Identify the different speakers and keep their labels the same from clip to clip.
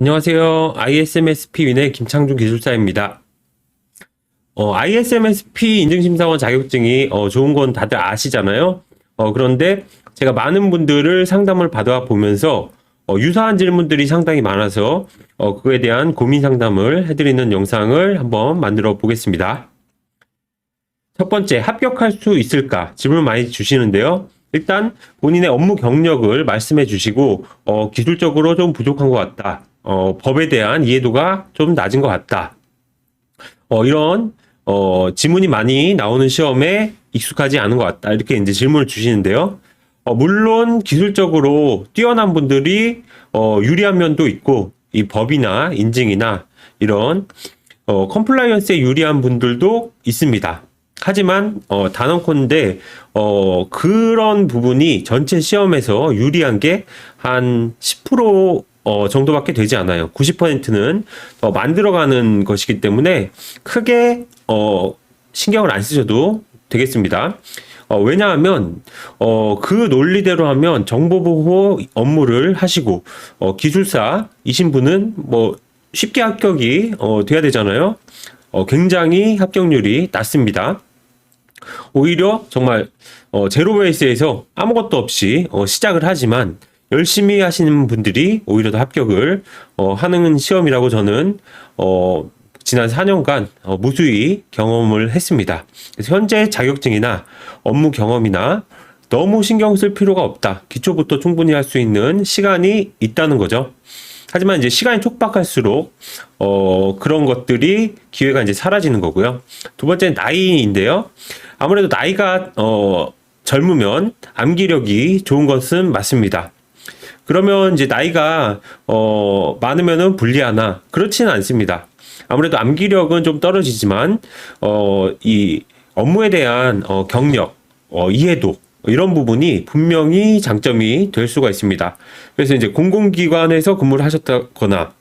Speaker 1: 안녕하세요. ISMSP 윈의 김창준 기술사입니다. ISMSP 인증심사원 자격증이 좋은 건 다들 아시잖아요. 그런데 제가 많은 분들을 상담을 받아 보면서 유사한 질문들이 상당히 많아서 그거에 대한 고민 상담을 해드리는 영상을 한번 만들어 보겠습니다. 첫 번째, 합격할 수 있을까? 질문 많이 주시는데요. 일단 본인의 업무 경력을 말씀해 주시고 기술적으로 좀 부족한 것 같다. 법에 대한 이해도가 좀 낮은 것 같다. 이런 지문이 많이 나오는 시험에 익숙하지 않은 것 같다. 이렇게 이제 질문을 주시는데요. 물론 기술적으로 뛰어난 분들이 유리한 면도 있고, 이 법이나 인증이나 이런 컴플라이언스에 유리한 분들도 있습니다. 하지만 단언컨대 그런 부분이 전체 시험에서 유리한 게 한 10% 정도밖에 되지 않아요. 90%는 만들어가는 것이기 때문에 크게 신경을 안 쓰셔도 되겠습니다. 왜냐하면 그 논리대로 하면 정보보호 업무를 하시고 기술사이신 분은 뭐 쉽게 합격이 돼야 되잖아요. 굉장히 합격률이 낮습니다. 오히려 정말 제로 베이스에서 아무것도 없이 시작을 하지만 열심히 하시는 분들이 오히려 더 합격을 하는 시험이라고 저는 지난 4년간 무수히 경험을 했습니다. 그래서 현재 자격증이나 업무 경험이나 너무 신경 쓸 필요가 없다. 기초부터 충분히 할 수 있는 시간이 있다는 거죠. 하지만 이제 시간이 촉박할수록 그런 것들이 기회가 이제 사라지는 거고요. 두 번째는 나이인데요. 아무래도 나이가 젊으면 암기력이 좋은 것은 맞습니다. 그러면 이제 나이가 많으면은 불리하나 그렇지는 않습니다. 아무래도 암기력은 좀 떨어지지만 이 업무에 대한 경력, 이해도 이런 부분이 분명히 장점이 될 수가 있습니다. 그래서 이제 공공기관에서 근무를 하셨다거나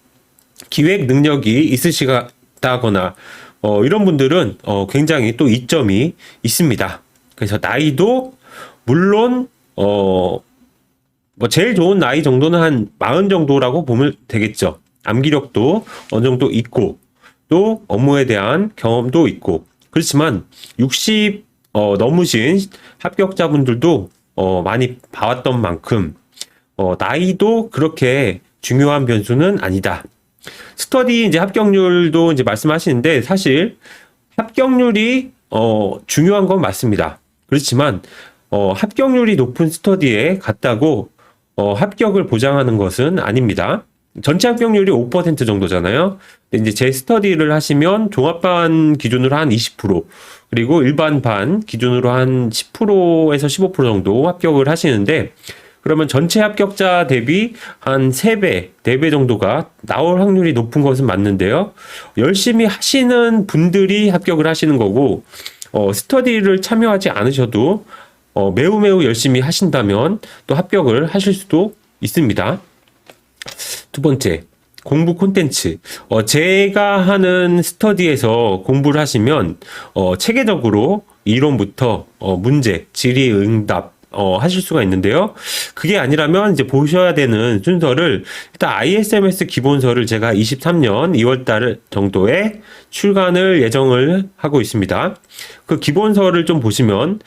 Speaker 1: 기획 능력이 있으시다거나 이런 분들은 굉장히 또 이점이 있습니다. 그래서 나이도 물론 뭐 제일 좋은 나이 정도는 한 40 정도라고 보면 되겠죠. 암기력도 어느 정도 있고 또 업무에 대한 경험도 있고 그렇지만 60 넘으신 합격자분들도 많이 봐왔던 만큼 나이도 그렇게 중요한 변수는 아니다. 스터디 이제 합격률도 이제 말씀하시는데 사실 합격률이 중요한 건 맞습니다. 그렇지만 합격률이 높은 스터디에 갔다고 합격을 보장하는 것은 아닙니다. 전체 합격률이 5% 정도잖아요. 근데 이제 제 스터디를 하시면 종합반 기준으로 한 20%, 그리고 일반반 기준으로 한 10%에서 15% 정도 합격을 하시는데, 그러면 전체 합격자 대비 한 3배, 4배 정도가 나올 확률이 높은 것은 맞는데요. 열심히 하시는 분들이 합격을 하시는 거고, 스터디를 참여하지 않으셔도 매우 열심히 하신다면 또 합격을 하실 수도 있습니다. 두 번째, 공부 콘텐츠. 제가 하는 스터디에서 공부를 하시면 체계적으로 이론부터 문제, 질의응답 하실 수가 있는데요. 그게 아니라면 이제 보셔야 되는 순서를 일단 ISMS 기본서를 제가 23년 2월달 정도에 출간을 예정을 하고 있습니다. 그 기본서를 좀 보시면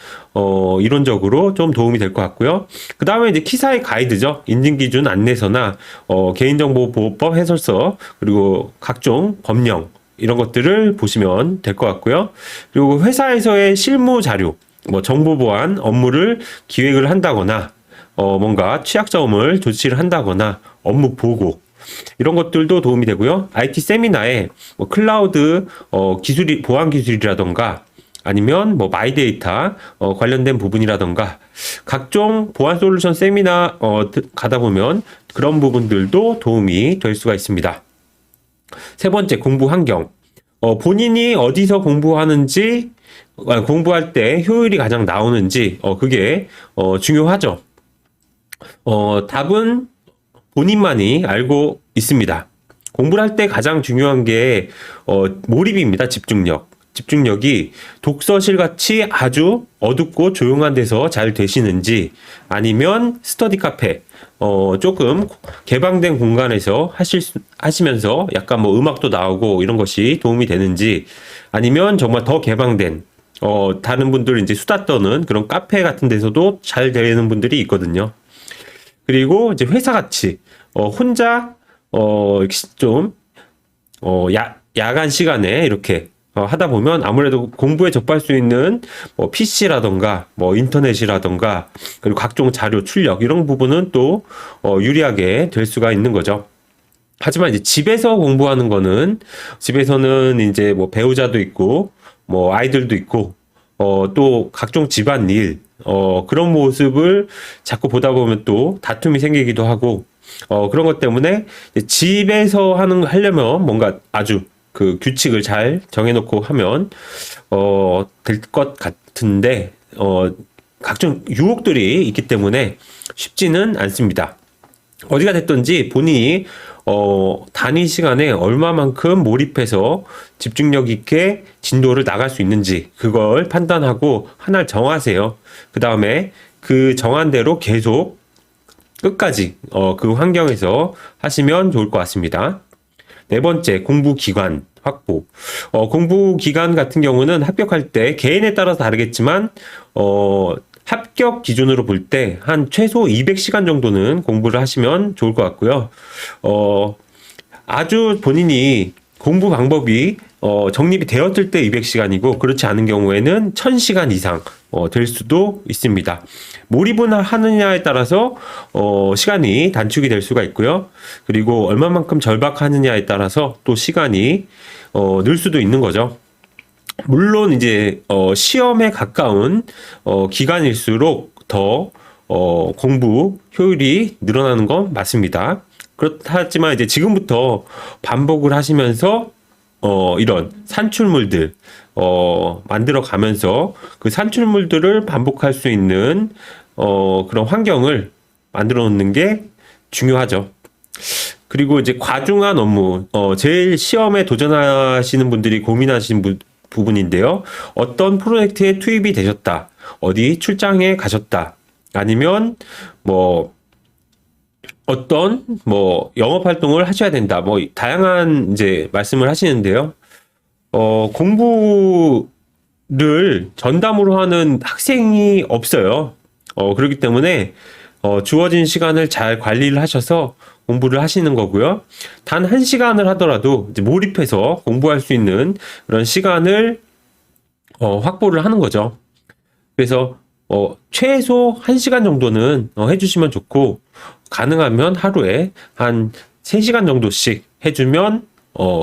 Speaker 1: 이론적으로 좀 도움이 될 것 같고요. 그 다음에 이제 키사의 가이드죠. 인증기준 안내서나 개인정보보호법 해설서 그리고 각종 법령 이런 것들을 보시면 될 것 같고요. 그리고 회사에서의 실무 자료, 뭐 정보보안 업무를 기획을 한다거나 뭔가 취약점을 조치를 한다거나 업무 보고 이런 것들도 도움이 되고요. IT 세미나에 뭐 클라우드 기술이 보안 기술이라던가 아니면 뭐 마이데이터 관련된 부분이라던가 각종 보안 솔루션 세미나 가다 보면 그런 부분들도 도움이 될 수가 있습니다. 세 번째, 공부 환경. 본인이 어디서 공부하는지, 공부할 때 효율이 가장 나오는지 그게 중요하죠. 답은 본인만이 알고 있습니다. 공부를 할 때 가장 중요한 게 몰입입니다. 집중력이 독서실 같이 아주 어둡고 조용한 데서 잘 되시는지, 아니면 스터디 카페, 조금 개방된 공간에서 하시면서 약간 뭐 음악도 나오고 이런 것이 도움이 되는지, 아니면 정말 더 개방된, 다른 분들 이제 수다 떠는 그런 카페 같은 데서도 잘 되는 분들이 있거든요. 그리고 이제 회사 같이, 혼자, 좀, 야간 시간에 이렇게 하다 보면 아무래도 공부에 접할 수 있는 뭐 PC라던가 뭐 인터넷이라던가 그리고 각종 자료 출력 이런 부분은 또 유리하게 될 수가 있는 거죠. 하지만 이제 집에서 공부하는 거는, 집에서는 이제 뭐 배우자도 있고 뭐 아이들도 있고 또 각종 집안일 그런 모습을 자꾸 보다 보면 또 다툼이 생기기도 하고, 그런 것 때문에 집에서 하려면 뭔가 아주 그 규칙을 잘 정해놓고 하면 될 것 같은데, 각종 유혹들이 있기 때문에 쉽지는 않습니다. 어디가 됐든지 본인이 단위 시간에 얼마만큼 몰입해서 집중력 있게 진도를 나갈 수 있는지 그걸 판단하고 하나를 정하세요. 그 다음에 그 정한 대로 계속 끝까지 그 환경에서 하시면 좋을 것 같습니다. 네 번째, 공부 기간 확보. 공부 기간 같은 경우는 합격할 때 개인에 따라서 다르겠지만, 합격 기준으로 볼 때 한 최소 200시간 정도는 공부를 하시면 좋을 것 같고요. 아주 본인이 공부 방법이 정립이 되었을 때 200시간이고 그렇지 않은 경우에는 1000시간 이상 될 수도 있습니다. 몰입을 하느냐에 따라서 시간이 단축이 될 수가 있고요. 그리고 얼마만큼 절박하느냐에 따라서 또 시간이 늘 수도 있는 거죠. 물론 이제 시험에 가까운 기간일수록 더 공부 효율이 늘어나는 건 맞습니다. 그렇지만 이제 지금부터 반복을 하시면서 이런 산출물들 만들어 가면서 그 산출물들을 반복할 수 있는 그런 환경을 만들어 놓는 게 중요하죠. 그리고 이제 과중한 업무, 제일 시험에 도전하시는 분들이 고민하시는 부분인데요. 어떤 프로젝트에 투입이 되셨다, 어디 출장에 가셨다, 아니면 뭐 어떤 뭐 영업 활동을 하셔야 된다, 뭐 다양한 이제 말씀을 하시는데요. 공부를 전담으로 하는 학생이 없어요. 그렇기 때문에 주어진 시간을 잘 관리를 하셔서 공부를 하시는 거고요. 단 1시간을 하더라도 이제 몰입해서 공부할 수 있는 그런 시간을 확보를 하는 거죠. 그래서 최소 1시간 정도는 해주시면 좋고, 가능하면 하루에 한 3시간 정도씩 해주면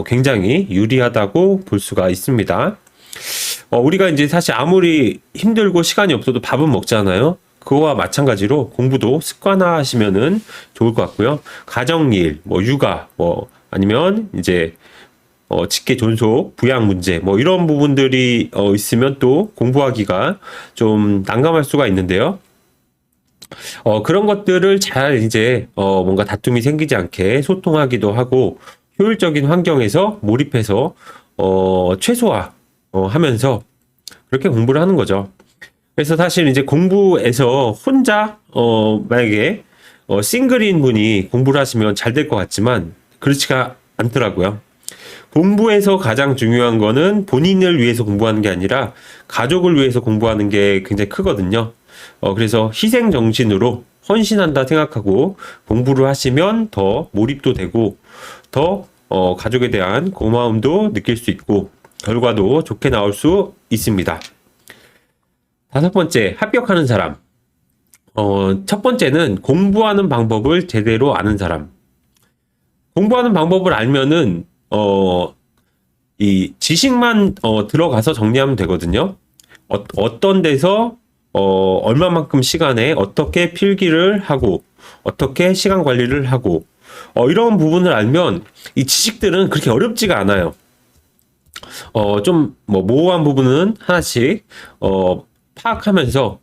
Speaker 1: 굉장히 유리하다고 볼 수가 있습니다. 우리가 이제 사실 아무리 힘들고 시간이 없어도 밥은 먹잖아요. 그거와 마찬가지로 공부도 습관화하시면은 좋을 것 같고요. 가정일, 뭐 육아, 뭐 아니면 이제 직계 존속, 부양 문제, 뭐 이런 부분들이 있으면 또 공부하기가 좀 난감할 수가 있는데요. 그런 것들을 잘 이제 뭔가 다툼이 생기지 않게 소통하기도 하고 효율적인 환경에서 몰입해서 최소화 하면서 그렇게 공부를 하는 거죠. 그래서 사실 이제 공부에서 혼자 만약에 싱글인 분이 공부를 하시면 잘 될 것 같지만 그렇지가 않더라고요. 공부에서 가장 중요한 거는 본인을 위해서 공부하는 게 아니라 가족을 위해서 공부하는 게 굉장히 크거든요. 그래서 희생 정신으로 헌신한다 생각하고 공부를 하시면 더 몰입도 되고 더 가족에 대한 고마움도 느낄 수 있고 결과도 좋게 나올 수 있습니다. 5번째, 합격하는 사람. 첫 번째는 공부하는 방법을 제대로 아는 사람. 공부하는 방법을 알면은 이 지식만 들어가서 정리하면 되거든요. 어떤 데서 얼마만큼 시간에 어떻게 필기를 하고 어떻게 시간 관리를 하고 이런 부분을 알면 이 지식들은 그렇게 어렵지가 않아요. 좀 뭐 모호한 부분은 하나씩 파악하면서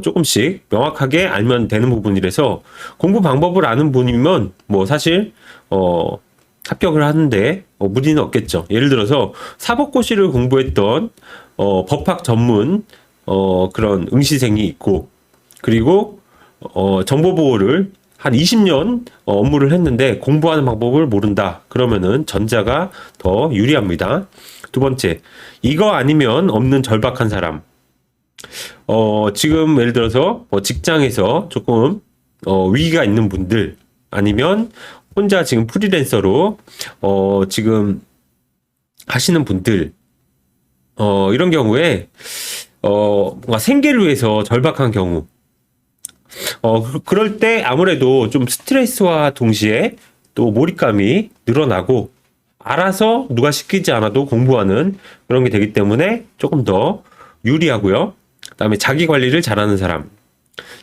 Speaker 1: 조금씩 명확하게 알면 되는 부분이라서 공부 방법을 아는 분이면 뭐 사실 합격을 하는데 무리는 없겠죠. 예를 들어서 사법고시를 공부했던 법학 전문 그런 응시생이 있고, 그리고 정보보호를 한 20년 업무를 했는데 공부하는 방법을 모른다. 그러면은 전자가 더 유리합니다. 두 번째, 이거 아니면 없는 절박한 사람. 지금 예를 들어서 직장에서 조금 위기가 있는 분들, 아니면 혼자 지금 프리랜서로 지금 하시는 분들, 이런 경우에 뭔가 생계를 위해서 절박한 경우, 그럴 때 아무래도 좀 스트레스와 동시에 또 몰입감이 늘어나고 알아서 누가 시키지 않아도 공부하는 그런 게 되기 때문에 조금 더 유리하고요. 그다음에 자기 관리를 잘하는 사람.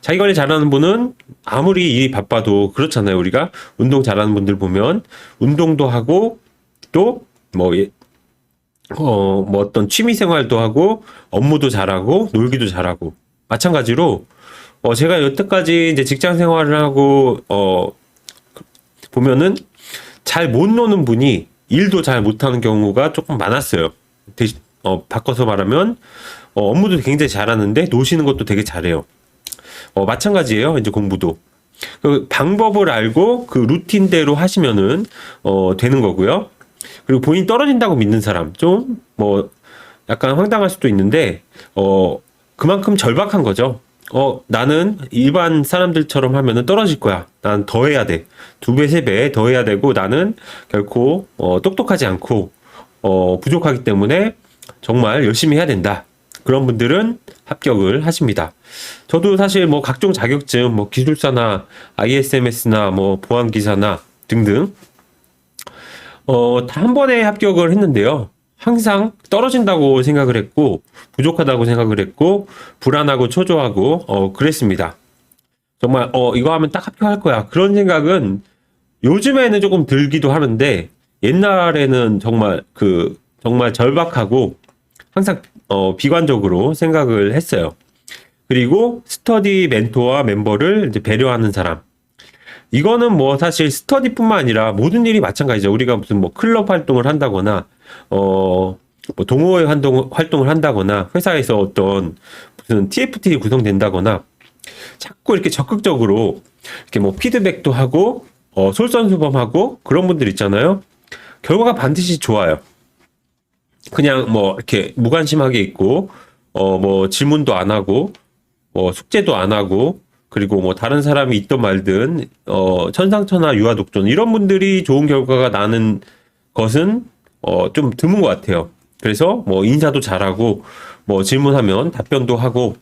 Speaker 1: 자기 관리 잘하는 분은 아무리 일이 바빠도 그렇잖아요. 우리가 운동 잘하는 분들 보면 운동도 하고 또 뭐 어떤 취미 생활도 하고 업무도 잘하고 놀기도 잘하고 마찬가지로 제가 여태까지 이제 직장 생활을 하고 보면은 잘 못 노는 분이 일도 잘 못하는 경우가 조금 많았어요. 바꿔서 말하면 업무도 굉장히 잘하는데 노시는 것도 되게 잘해요. 마찬가지예요. 이제 공부도 그 방법을 알고 그 루틴대로 하시면은 되는 거고요. 그리고 본인이 떨어진다고 믿는 사람 좀 약간 황당할 수도 있는데 그만큼 절박한 거죠. 나는 일반 사람들처럼 하면은 떨어질 거야. 난 더 해야 돼. 2배, 3배 더 해야 되고 나는 결코 똑똑하지 않고 부족하기 때문에 정말 열심히 해야 된다. 그런 분들은 합격을 하십니다. 저도 사실 각종 자격증, 기술사나 ISMS나 보안기사나 등등 다 한 번에 합격을 했는데요. 항상 떨어진다고 생각을 했고 부족하다고 생각을 했고 불안하고 초조하고 그랬습니다. 정말 이거 하면 딱 합격할 거야. 그런 생각은 요즘에는 조금 들기도 하는데 옛날에는 정말 정말 절박하고 항상 비관적으로 생각을 했어요. 그리고 스터디 멘토와 멤버를 이제 배려하는 사람. 이거는 사실 스터디뿐만 아니라 모든 일이 마찬가지죠. 우리가 무슨 클럽 활동을 한다거나 동호회 활동을 한다거나 회사에서 어떤 무슨 TFT 구성된다거나 자꾸 이렇게 적극적으로 이렇게 피드백도 하고 솔선수범하고 그런 분들 있잖아요. 결과가 반드시 좋아요. 그냥 이렇게 무관심하게 있고 질문도 안 하고 숙제도 안 하고 그리고 다른 사람이 있던 말든 천상천하 유아독존 이런 분들이 좋은 결과가 나는 것은 좀 드문 것 같아요. 그래서 인사도 잘하고 질문하면 답변도 하고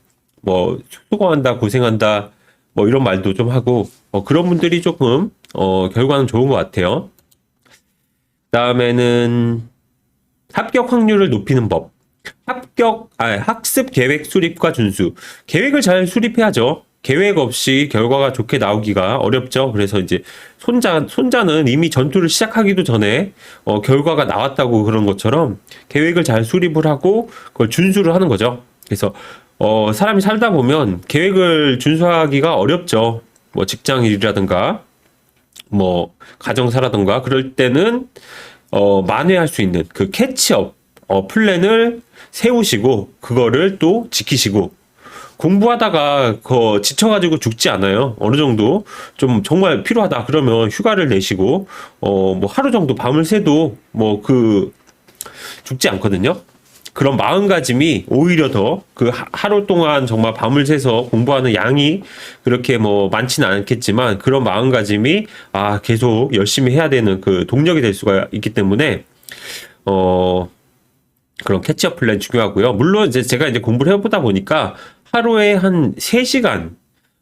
Speaker 1: 수고한다 고생한다 이런 말도 좀 하고 그런 분들이 조금 결과는 좋은 것 같아요. 다음에는 합격 확률을 높이는 법. 학습 계획 수립과 준수. 계획을 잘 수립해야죠. 계획 없이 결과가 좋게 나오기가 어렵죠. 그래서 이제 손자는 이미 전투를 시작하기도 전에 결과가 나왔다고 그런 것처럼 계획을 잘 수립을 하고 그걸 준수를 하는 거죠. 그래서 사람이 살다 보면 계획을 준수하기가 어렵죠. 직장 일이라든가 가정사라든가 그럴 때는 만회할 수 있는 그 캐치업 플랜을 세우시고 그거를 또 지키시고 공부하다가 지쳐가지고 죽지 않아요. 어느 정도 좀 정말 필요하다 그러면 휴가를 내시고 하루 정도 밤을 새도 죽지 않거든요. 그런 마음가짐이 오히려 더 하루 동안 정말 밤을 새서 공부하는 양이 그렇게 많지는 않겠지만 그런 마음가짐이 계속 열심히 해야 되는 그 동력이 될 수가 있기 때문에 그런 캐치업 플랜 중요하고요. 물론 이제 제가 이제 공부를 해보다 보니까 하루에 한 3시간,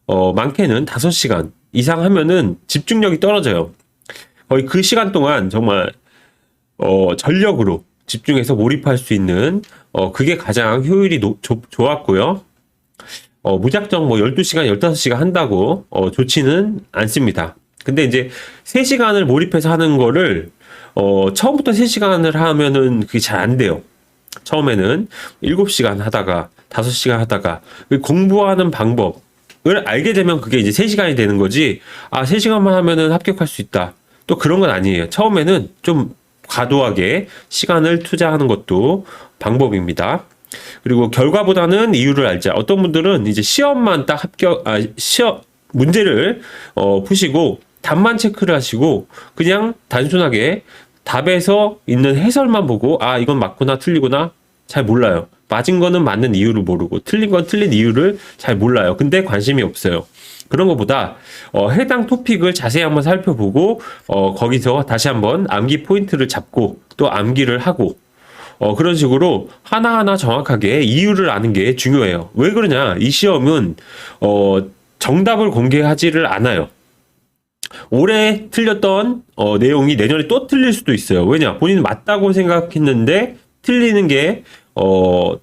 Speaker 1: 많게는 5시간 이상 하면은 집중력이 떨어져요. 거의 그 시간 동안 정말, 전력으로 집중해서 몰입할 수 있는, 그게 가장 효율이 좋았고요. 무작정 12시간, 15시간 한다고, 좋지는 않습니다. 근데 이제 3시간을 몰입해서 하는 거를, 처음부터 3시간을 하면은 그게 잘 안 돼요. 처음에는 7시간 하다가 5시간 하다가 공부하는 방법을 알게 되면 그게 이제 3시간이 되는 거지 3시간만 하면은 합격할 수 있다. 또 그런 건 아니에요. 처음에는 좀 과도하게 시간을 투자하는 것도 방법입니다. 그리고 결과보다는 이유를 알자. 어떤 분들은 이제 시험만 딱 문제를 푸시고 답만 체크를 하시고 그냥 단순하게 답에서 있는 해설만 보고 아 이건 맞구나 틀리구나 잘 몰라요. 맞은 거는 맞는 이유를 모르고 틀린 건 틀린 이유를 잘 몰라요. 근데 관심이 없어요. 그런 것보다 해당 토픽을 자세히 한번 살펴보고 거기서 다시 한번 암기 포인트를 잡고 또 암기를 하고 그런 식으로 하나하나 정확하게 이유를 아는 게 중요해요. 왜 그러냐? 이 시험은 정답을 공개하지를 않아요. 올해 틀렸던 내용이 내년에 또 틀릴 수도 있어요. 왜냐? 본인은 맞다고 생각했는데 틀리는 게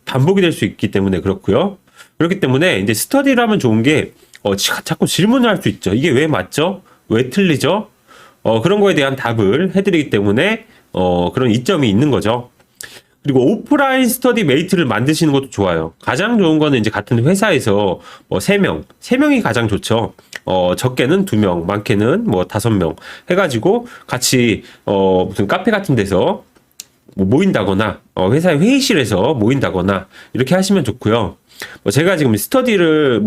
Speaker 1: 반복이 될 수 있기 때문에 그렇고요. 그렇기 때문에 이제 스터디를 하면 좋은 게 자꾸 질문을 할 수 있죠. 이게 왜 맞죠? 왜 틀리죠? 그런 거에 대한 답을 해드리기 때문에 그런 이점이 있는 거죠. 그리고 오프라인 스터디 메이트를 만드시는 것도 좋아요. 가장 좋은 거는 이제 같은 회사에서 3명이 가장 좋죠. 적게는 2명, 많게는 5명 해가지고 같이 무슨 카페 같은 데서 모인다거나 회사의 회의실에서 모인다거나 이렇게 하시면 좋고요. 제가 지금 스터디를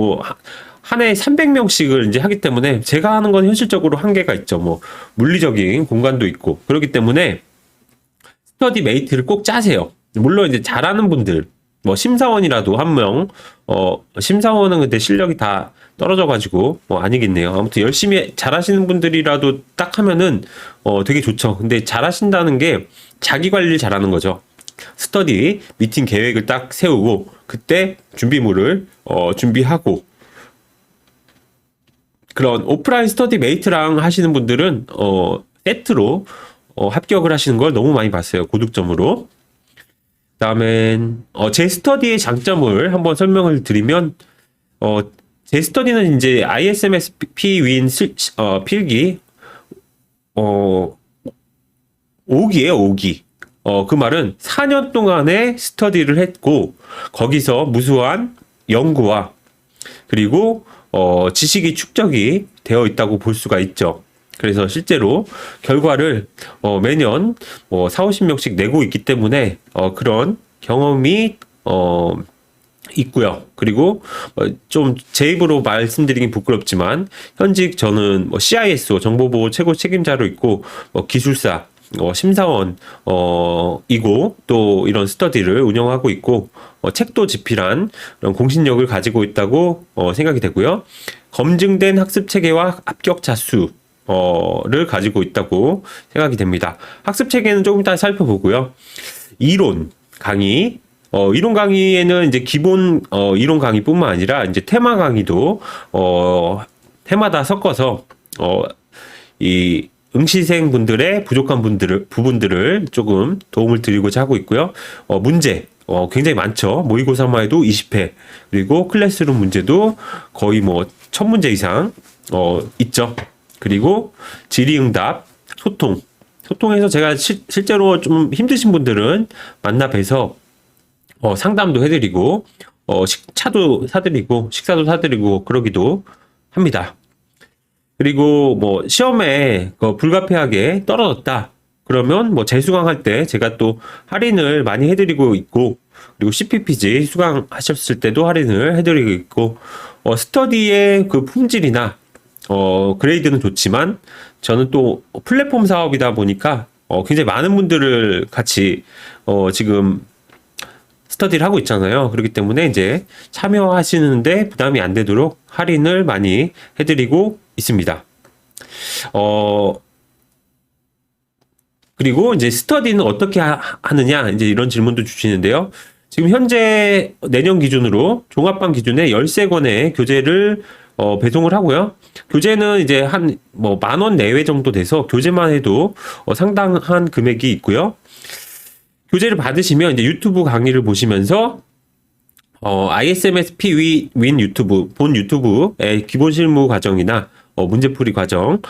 Speaker 1: 한 해에 300명씩을 이제 하기 때문에 제가 하는 건 현실적으로 한계가 있죠. 물리적인 공간도 있고 그렇기 때문에 스터디 메이트를 꼭 짜세요. 물론 이제 잘하는 분들, 심사원이라도 한 명, 심사원은 근데 실력이 다 떨어져가지고, 아니겠네요. 아무튼 열심히 잘하시는 분들이라도 딱 하면은, 되게 좋죠. 근데 잘하신다는 게 자기 관리를 잘하는 거죠. 스터디 미팅 계획을 딱 세우고, 그때 준비물을, 준비하고, 그런 오프라인 스터디 메이트랑 하시는 분들은, 세트로, 합격을 하시는 걸 너무 많이 봤어요. 고득점으로. 그다음엔 제 스터디의 장점을 한번 설명을 드리면 제 스터디는 이제 ISMSP 윈 필기 5기예요, 5기. 그 말은 4년 동안의 스터디를 했고 거기서 무수한 연구와 그리고 지식이 축적이 되어 있다고 볼 수가 있죠. 그래서 실제로 결과를 매년 4, 50명씩 내고 있기 때문에 그런 경험이 있고요. 그리고 좀 제 입으로 말씀드리긴 부끄럽지만 현직 저는 CISO 정보보호 최고 책임자로 있고 기술사 심사원 이고 또 이런 스터디를 운영하고 있고 책도 집필한 그런 공신력을 가지고 있다고 생각이 되고요. 검증된 학습 체계와 합격자 수 를 가지고 있다고 생각이 됩니다. 학습 체계는 조금 이따 살펴보고요. 이론 강의, 이론 강의에는 이제 기본 이론 강의뿐만 아니라 이제 테마 강의도 테마다 섞어서 이 응시생 분들의 부족한 부분들을 조금 도움을 드리고자 하고 있고요. 문제 굉장히 많죠. 모의고사만 해도 20회 그리고 클래스룸 문제도 거의 1000문제 이상 있죠. 그리고 질의응답, 소통해서 제가 실제로 좀 힘드신 분들은 만나 뵈서 상담도 해드리고 차도 사드리고 식사도 사드리고 그러기도 합니다. 그리고 시험에 불가피하게 떨어졌다. 그러면 재수강할 때 제가 또 할인을 많이 해드리고 있고 그리고 CPPG 수강하셨을 때도 할인을 해드리고 있고 스터디의 그 품질이나 그레이드는 좋지만 저는 또 플랫폼 사업이다 보니까 굉장히 많은 분들을 같이 지금 스터디를 하고 있잖아요. 그렇기 때문에 이제 참여하시는데 부담이 안 되도록 할인을 많이 해드리고 있습니다. 그리고 이제 스터디는 어떻게 하느냐 이제 이런 질문도 주시는데요. 지금 현재 내년 기준으로 종합반 기준에 13권의 교재를 배송을 하고요. 교재는 이제 한 10,000원 내외 정도 돼서 교재만 해도 상당한 금액이 있고요. 교재를 받으시면 이제 유튜브 강의를 보시면서 ISMSP 윈 유튜브, 본 유튜브의 기본 실무 과정이나 문제풀이 과정,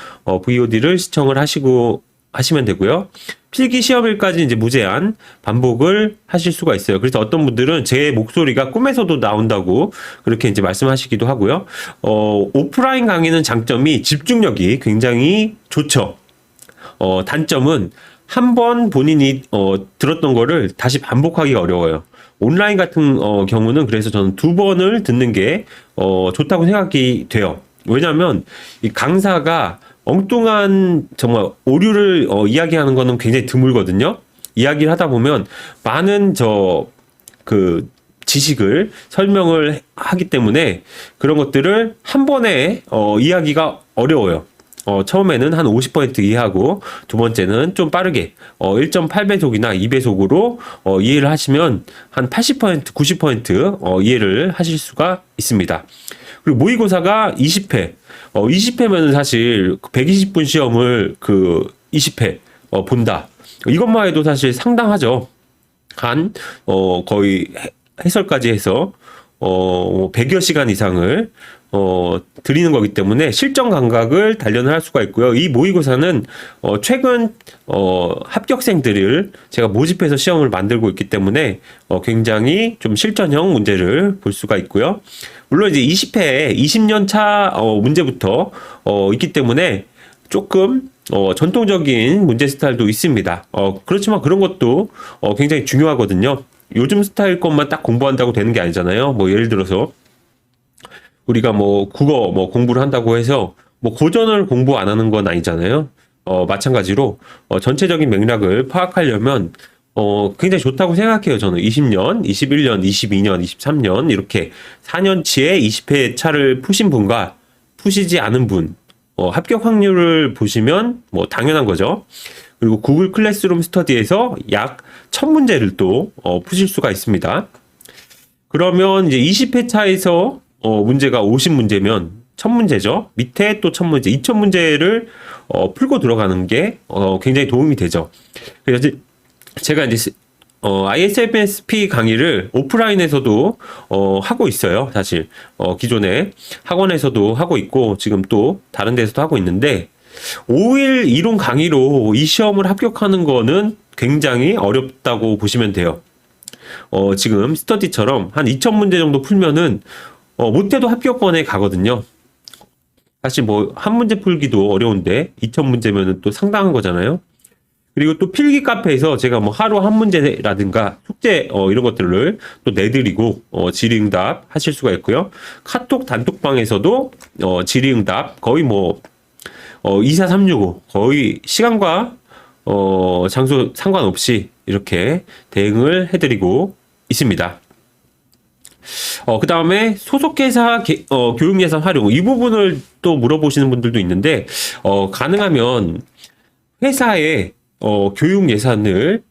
Speaker 1: VOD를 시청을 하시면 되고요. 필기 시험일까지 이제 무제한 반복을 하실 수가 있어요. 그래서 어떤 분들은 제 목소리가 꿈에서도 나온다고 그렇게 이제 말씀하시기도 하고요. 오프라인 강의는 장점이 집중력이 굉장히 좋죠. 단점은 한 번 본인이 들었던 거를 다시 반복하기가 어려워요. 온라인 같은 경우는 그래서 저는 2번을 듣는 게 좋다고 생각이 돼요. 왜냐하면 이 강사가 엉뚱한 정말 오류를 이야기하는 거는 굉장히 드물거든요. 이야기를 하다 보면 많은 그 지식을 설명을 하기 때문에 그런 것들을 한 번에 이해하기가 어려워요. 처음에는 한 50% 이해하고 두 번째는 좀 빠르게 1.8배속이나 2배속으로 이해를 하시면 한 80%, 90% 이해를 하실 수가 있습니다. 그리고 모의고사가 20회. 20회면은 사실 120분 시험을 그 20회 본다. 이것만 해도 사실 상당하죠. 거의 해설까지 해서 100여 시간 이상을 드리는 거기 때문에 실전 감각을 단련을 할 수가 있고요. 이 모의고사는 최근 합격생들을 제가 모집해서 시험을 만들고 있기 때문에 굉장히 좀 실전형 문제를 볼 수가 있고요. 물론 이제 20회 20년 차 문제부터 있기 때문에 조금 전통적인 문제 스타일도 있습니다. 그렇지만 그런 것도 굉장히 중요하거든요. 요즘 스타일 것만 딱 공부한다고 되는 게 아니잖아요. 뭐 예를 들어서 우리가 뭐 국어 공부를 한다고 해서 뭐 고전을 공부 안 하는 건 아니잖아요. 마찬가지로 전체적인 맥락을 파악하려면 굉장히 좋다고 생각해요. 저는 20년, 21년, 22년, 23년 이렇게 4년치의 20회 차를 푸신 분과 푸시지 않은 분 합격 확률을 보시면 뭐 당연한 거죠. 그리고 구글 클래스룸 스터디에서 약 1000문제를 또 푸실 수가 있습니다. 그러면 이제 20회 차에서 문제가 50문제면 1000문제죠. 밑에 또 1000문제, 2000문제를 풀고 들어가는 게 굉장히 도움이 되죠. 그래서 제가 이제 ISFSP 강의를 오프라인에서도 하고 있어요. 사실 기존에 학원에서도 하고 있고 지금 또 다른 데서도 하고 있는데 5일 이론 강의로 이 시험을 합격하는 거는 굉장히 어렵다고 보시면 돼요. 지금 스터디처럼 한 2000문제 정도 풀면은 못해도 합격권에 가거든요. 사실 뭐 한 문제 풀기도 어려운데 2000문제면은 또 상당한 거잖아요. 그리고 또 필기 카페에서 제가 뭐 하루 한 문제라든가 숙제 이런 것들을 또 내드리고 질의응답 하실 수가 있고요. 카톡 단톡방에서도 질의응답 거의 뭐 24365 거의 시간과 장소 상관없이 이렇게 대응을 해드리고 있습니다. 그 다음에 소속회사 교육예산 활용 이 부분을 또 물어보시는 분들도 있는데 가능하면 회사에 교육 예산을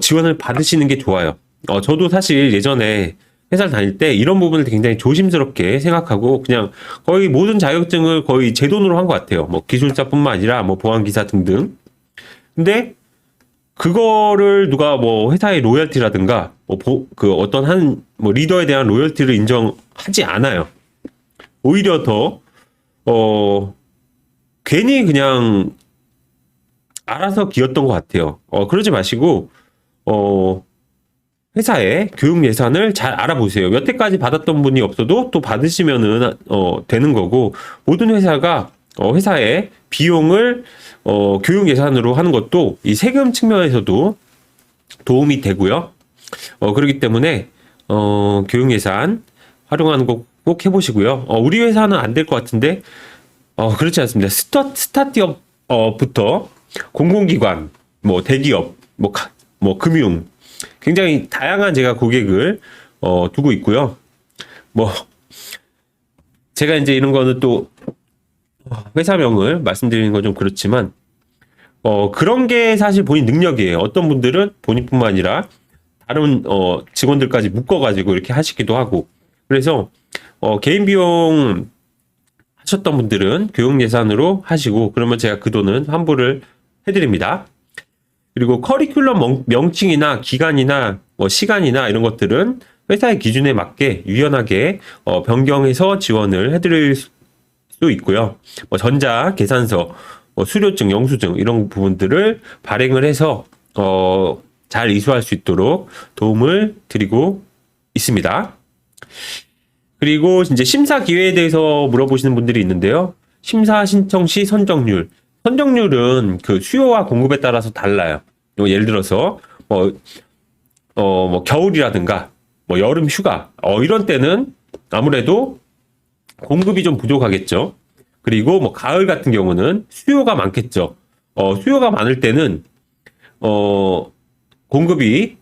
Speaker 1: 지원을 받으시는 게 좋아요. 저도 사실 예전에 회사를 다닐 때 이런 부분을 굉장히 조심스럽게 생각하고 그냥 거의 모든 자격증을 거의 제 돈으로 한 것 같아요. 뭐 기술자뿐만 아니라 뭐 보안기사 등등. 근데 그거를 누가 뭐 회사의 로열티라든가 그 어떤 뭐 리더에 대한 로열티를 인정하지 않아요. 오히려 더 괜히 그냥 알아서 기었던 것 같아요. 그러지 마시고 회사의 교육 예산을 잘 알아보세요. 여태까지 받았던 분이 없어도 또 받으시면은 되는 거고 모든 회사가 회사의 비용을 교육 예산으로 하는 것도 이 세금 측면에서도 도움이 되고요. 그렇기 때문에 교육 예산 활용하는 거 꼭 해보시고요. 우리 회사는 안 될 것 같은데 그렇지 않습니다. 스타트업부터 공공기관, 뭐 대기업, 뭐 금융 굉장히 다양한 제가 고객을 두고 있고요. 뭐 제가 이제 이런 거는 또 회사명을 말씀드리는 건 좀 그렇지만 그런 게 사실 본인 능력이에요. 어떤 분들은 본인뿐만 아니라 다른 직원들까지 묶어가지고 이렇게 하시기도 하고 그래서 개인 비용 하셨던 분들은 교육 예산으로 하시고 그러면 제가 그 돈은 환불을 해드립니다. 그리고 커리큘럼 명칭이나 기간이나 뭐 시간이나 이런 것들은 회사의 기준에 맞게 유연하게 변경해서 지원을 해드릴 수 있고요. 뭐 전자 계산서, 뭐 수료증, 영수증 이런 부분들을 발행을 해서 잘 이수할 수 있도록 도움을 드리고 있습니다. 그리고 이제 심사 기회에 대해서 물어보시는 분들이 있는데요. 심사 신청 시 선정률은 그 수요와 공급에 따라서 달라요. 예를 들어서 뭐 겨울이라든가 뭐 여름 휴가 이런 때는 아무래도 공급이 좀 부족하겠죠. 그리고 뭐 가을 같은 경우는 수요가 많겠죠. 수요가 많을 때는 공급이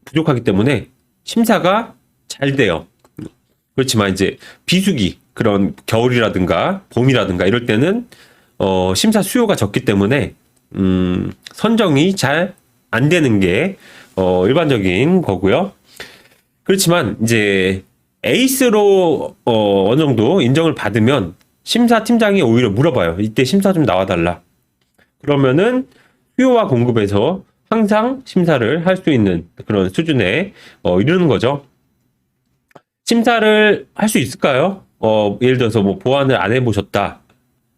Speaker 1: 부족하기 때문에 심사가 잘 돼요. 그렇지만 이제 비수기 그런 겨울이라든가 봄이라든가 이럴 때는 심사 수요가 적기 때문에 선정이 잘 안 되는 게 일반적인 거고요. 그렇지만 이제 에이스로 어느 정도 인정을 받으면 심사팀장이 오히려 물어봐요. 이때 심사 좀 나와달라. 그러면은 수요와 공급에서 항상 심사를 할 수 있는 그런 수준에 이르는 거죠. 심사를 할 수 있을까요? 예를 들어서 뭐 보완을 안 해보셨다.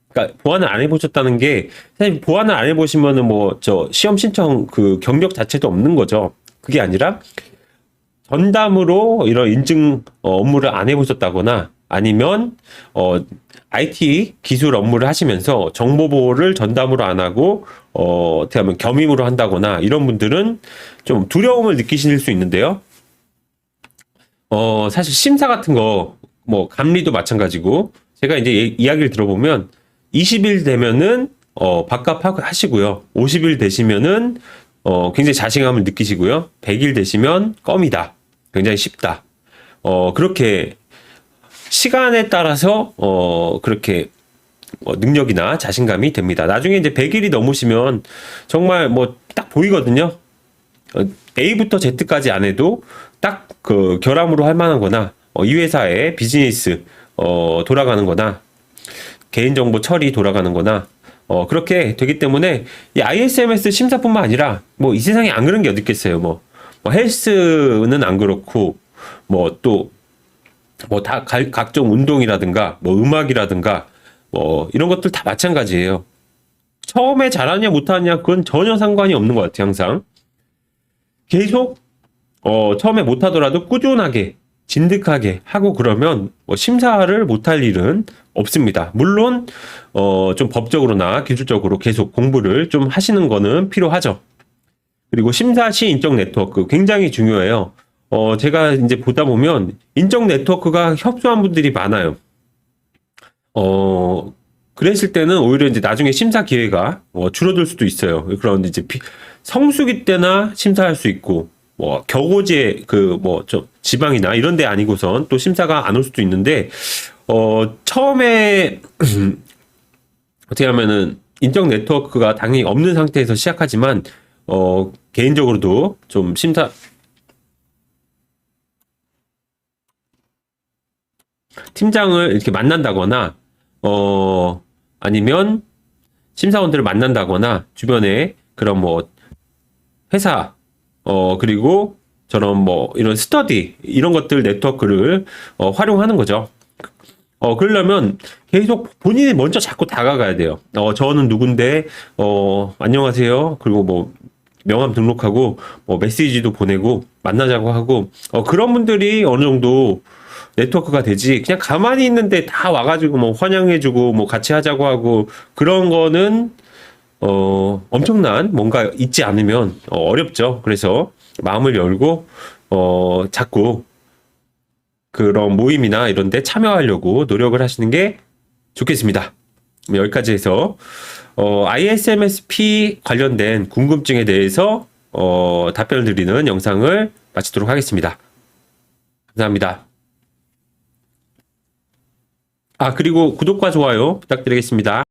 Speaker 1: 그러니까 보완을 안 해보셨다는 게 사실 보완을 안 해보시면은 뭐 저 시험 신청 그 경력 자체도 없는 거죠. 그게 아니라 전담으로 이런 인증 업무를 안 해보셨다거나 아니면 IT 기술 업무를 하시면서 정보 보호를 전담으로 안 하고 어떻게 하면 겸임으로 한다거나 이런 분들은 좀 두려움을 느끼실 수 있는데요. 사실 심사 같은 거 뭐 감리도 마찬가지고 제가 이제 이야기를 들어보면 20일 되면은 밥값하시고요. 50일 되시면은 굉장히 자신감을 느끼시고요. 100일 되시면 껌이다. 굉장히 쉽다. 그렇게 시간에 따라서 그렇게 능력이나 자신감이 됩니다. 나중에 이제 100일이 넘으시면 정말 뭐 딱 보이거든요. A부터 Z까지 안 해도 딱 그 결함으로 할 만한 거나 이 회사의 비즈니스 돌아가는 거나 개인정보 처리 돌아가는 거나 그렇게 되기 때문에 이 ISMS 심사뿐만 아니라 뭐 이 세상에 안 그런 게 어디 있겠어요. 뭐 헬스는 안 그렇고 뭐 또 뭐 다 각종 운동이라든가 뭐 음악이라든가 뭐 이런 것들 다 마찬가지예요. 처음에 잘하냐 못하냐 그건 전혀 상관이 없는 것 같아요. 항상 계속 처음에 못하더라도 꾸준하게 진득하게 하고 그러면 뭐 심사를 못할 일은 없습니다. 물론 좀 법적으로나 기술적으로 계속 공부를 좀 하시는 거는 필요하죠. 그리고 심사 시 인적 네트워크 굉장히 중요해요. 제가 이제 보다 보면 인적 네트워크가 협소한 분들이 많아요. 그랬을 때는 오히려 이제 나중에 심사 기회가 줄어들 수도 있어요. 그런 이제 성수기 때나 심사할 수 있고 뭐 겨고지에 그 뭐 좀 지방이나 이런 데 아니고선 또 심사가 안 올 수도 있는데 처음에 어떻게 하면은 인적 네트워크가 당연히 없는 상태에서 시작하지만 개인적으로도 좀 심사 팀장을 이렇게 만난다거나 아니면 심사원들을 만난다거나 주변에 그런 뭐 회사 그리고 저런 뭐 이런 스터디 이런 것들 네트워크를 활용하는 거죠. 그러려면 계속 본인이 먼저 자꾸 다가가야 돼요. 저는 누군데 안녕하세요. 그리고 뭐 명함 등록하고 뭐 메시지도 보내고 만나자고 하고 그런 분들이 어느 정도 네트워크가 되지 그냥 가만히 있는데 다 와가지고 뭐 환영해주고 뭐 같이 하자고 하고 그런 거는 엄청난 뭔가 있지 않으면 어렵죠. 그래서 마음을 열고 자꾸 그런 모임이나 이런 데 참여하려고 노력을 하시는 게 좋겠습니다. 여기까지 해서 ISMSP 관련된 궁금증에 대해서 답변을 드리는 영상을 마치도록 하겠습니다. 감사합니다. 그리고 구독과 좋아요 부탁드리겠습니다.